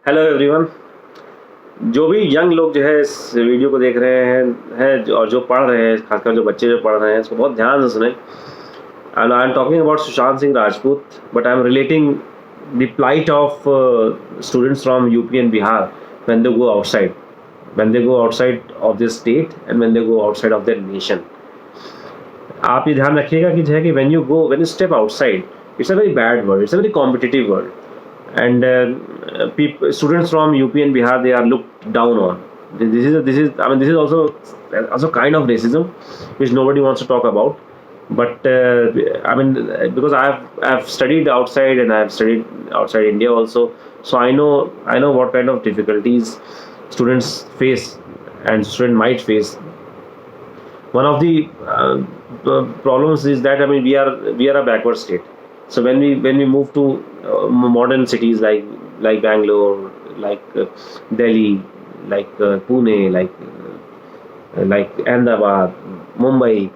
Hello everyone. जो भी young लोग जो है इस वीडियो को देख रहे हैं और जो पढ़ रहे हैं, खासकर जो बच्चे जो पढ़ रहे हैं, इसको बहुत ध्यान से सुने। And I am talking about Sushant Singh Rajput, but I am relating the plight of students from UP and Bihar when they go outside, of their state and when they go outside of their nation. आप ये ध्यान रखिएगा कि जो है कि when you step outside, it's a very bad world, it's a very competitive world, and students from UP and Bihar, they are looked down on. This is also kind of racism, which nobody wants to talk about. But because I've studied outside and I've studied outside India also, so I know what kind of difficulties students face and student might face. One of the problems is that we are a backward state. So when we move to modern cities like Bangalore, like Delhi, like Pune, like Ahmedabad, Mumbai,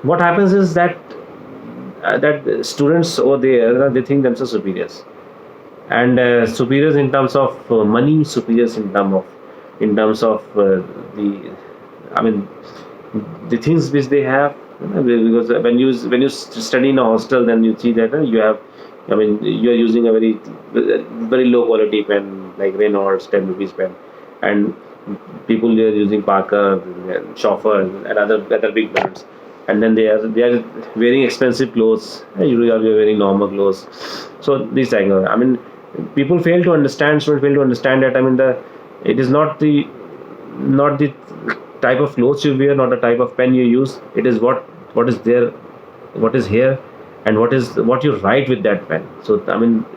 what happens is that students over there, they think themselves superiors, and superiors in terms of money, superiors in terms of the I mean the things which they have. Because when you study in a hostel, then you see that you are using a very low quality pen like Reynolds 10 rupees pen, and people, they are using Parker and Schoffer and other big brands, and then they are wearing expensive clothes. You are wearing normal clothes. So this thing, people fail to understand. Students fail to understand that it is not the type of clothes you wear, not the type of pen you use. It is what is there, what is here, and what you write with that pen. So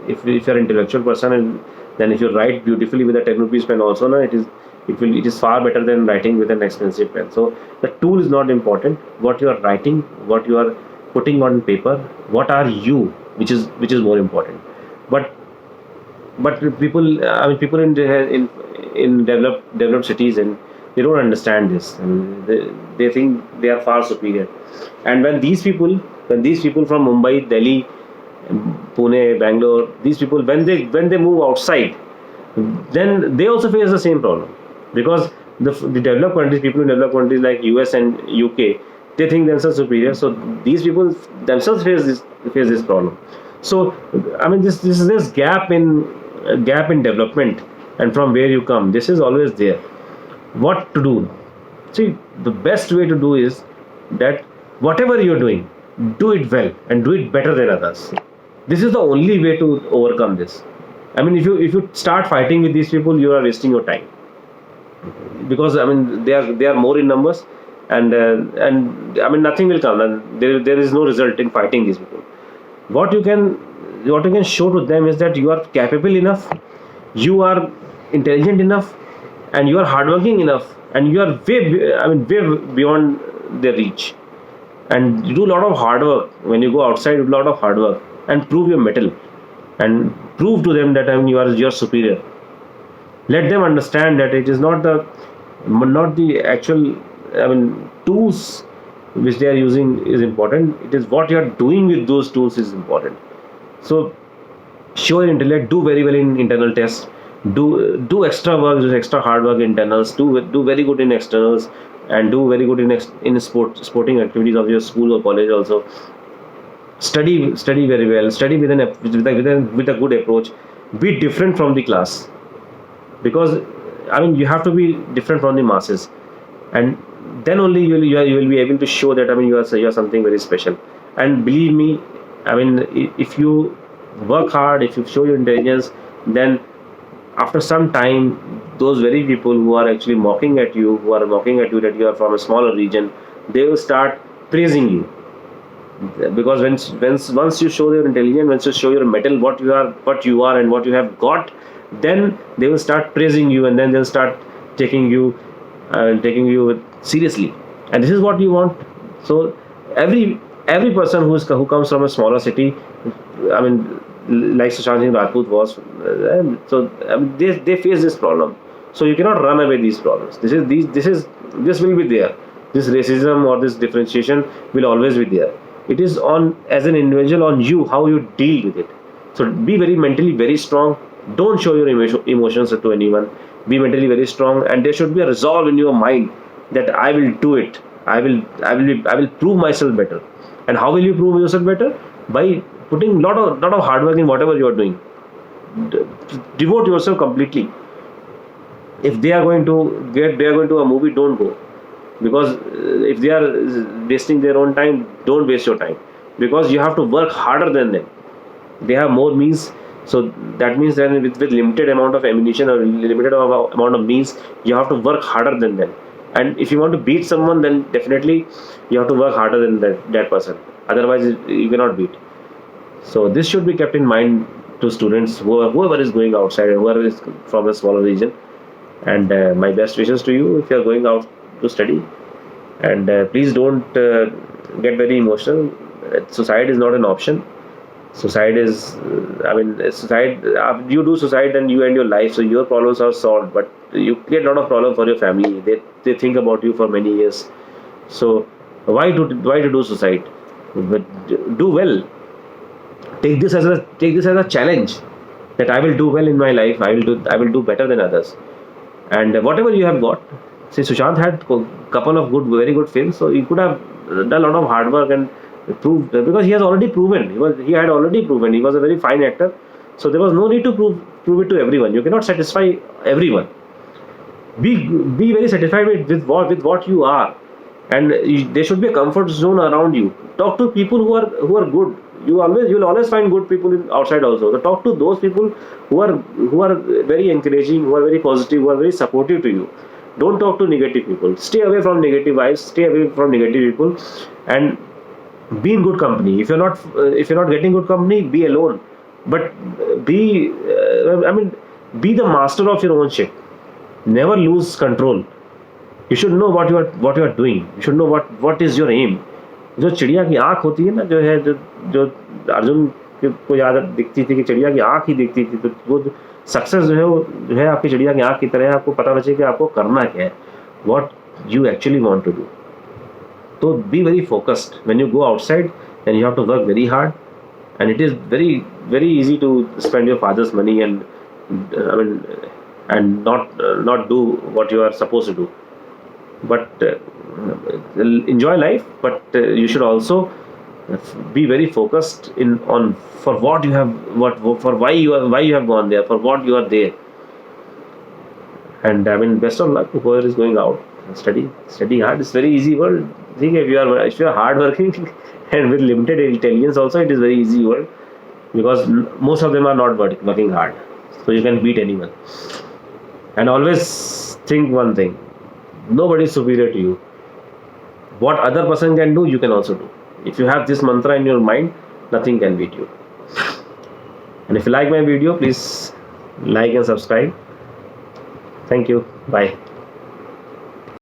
if you're an intellectual person, and then if you write beautifully with a 10 rupees pen also, it is far better than writing with an expensive pen. So the tool is not important. What you are writing, what you are putting on paper, what are you, which is more important. But people, people in developed cities, and they don't understand this, and they think they are far superior. And when these people from Mumbai, Delhi, Pune, Bangalore, these people, when they move outside, then they also face the same problem, because the developed countries, people in developed countries like US and UK, they think themselves superior. So these people themselves face this problem. So this gap in development, and from where you come, this is always there. What to do? See, the best way to do is that whatever you're doing, do it well and do it better than others. This is the only way to overcome this. If you start fighting with these people, you are wasting your time, because they are more in numbers, and nothing will come, and there is no result in fighting these people. What you can show to them is that you are capable enough, you are intelligent enough, and you are hardworking enough, and you are way beyond their reach. And you do a lot of hard work. When you go outside, you do a lot of hard work and prove your mettle, and prove to them that you're superior. Let them understand that it is not the actual tools which they are using is important. It is what you are doing with those tools is important. So show your intellect, do very well in internal tests, do extra work, do extra hard work in internals, do very good in externals, and do very good in sporting activities of your school or college also. Study very well, study with a good approach. Be different from the class, because you have to be different from the masses, and then only you will be able to show that you are something very special. And believe me, if you work hard, if you show your intelligence, then after some time, those very people who are actually mocking at you that you are from a smaller region, they will start praising you. Because once you show your intelligence, once you show your mettle, what you are and what you have got, then they will start praising you, and then they'll start taking you seriously. And this is what you want. So every person who comes from a smaller city, like Sushant Singh Rajput was, they face this problem. So you cannot run away these problems. This will be there. This racism or this differentiation will always be there. It is on, as an individual, on you how you deal with it. So be very mentally very strong, Don't show your emotions to anyone. Be mentally very strong, and there should be a resolve in your mind that I will do it. I will prove myself better. And how will you prove yourself better? By putting lot of hard work in whatever you are doing. Devote yourself completely. If they are going to a movie, don't go, because if they are wasting their own time, don't waste your time, because you have to work harder than them. They have more means, so that means that with limited amount of ammunition or limited amount of means, you have to work harder than them. And if you want to beat someone, then definitely you have to work harder than that person. Otherwise you cannot beat. So this should be kept in mind to students, whoever is going outside and whoever is from a smaller region. And my best wishes to you if you are going out to study. And please don't get very emotional. Suicide is not an option. Suicide is, suicide. You do suicide and you end your life, so your problems are solved. But you create a lot of problem for your family. They think about you for many years. So why to do suicide? But do well. Take this as a challenge, that I will do well in my life. I will do better than others. And whatever you have got, see, Sushant had couple of very good films, so he could have done a lot of hard work and proved, because he has already proven. He had already proven he was a very fine actor. So there was no need to prove it to everyone. You cannot satisfy everyone. Be very satisfied with what you are, and there should be a comfort zone around you. Talk to people who are good. You'll always find good people outside also. So talk to those people who are very encouraging, who are very positive, who are very supportive to you. Don't talk to negative people. Stay away from negative vibes. Stay away from negative people, and be in good company. If you're not getting good company, be alone. But be the master of your own ship. Never lose control. You should know what you are doing. You should know what is your aim. जो चिड़िया की आँख होती है ना, जो अर्जुन को याद दिखती थी कि चिड़िया की आँख ही दिखती थी, तो वो सक्सेस जो है आपकी चिड़िया की आँख की तरह है. आपको पता बचे कि आपको करना क्या है, what you actually want to do. So be very focused when you go outside, and you have to work very hard. And it is very, very easy to spend your father's money and not do what you are supposed to do. But enjoy life. But you should also be very focused for what you have, for why you have gone there, for what you are there. And best of luck to whoever is going out. Study hard. It's very easy world. Think if you are hard working and with limited intelligence also, it is very easy world, because most of them are not working hard, so you can beat anyone. And always think one thing: nobody is superior to you. What other person can do, you can also do. If you have this mantra in your mind, nothing can beat you. And if you like my video, please like and subscribe. Thank you. Bye.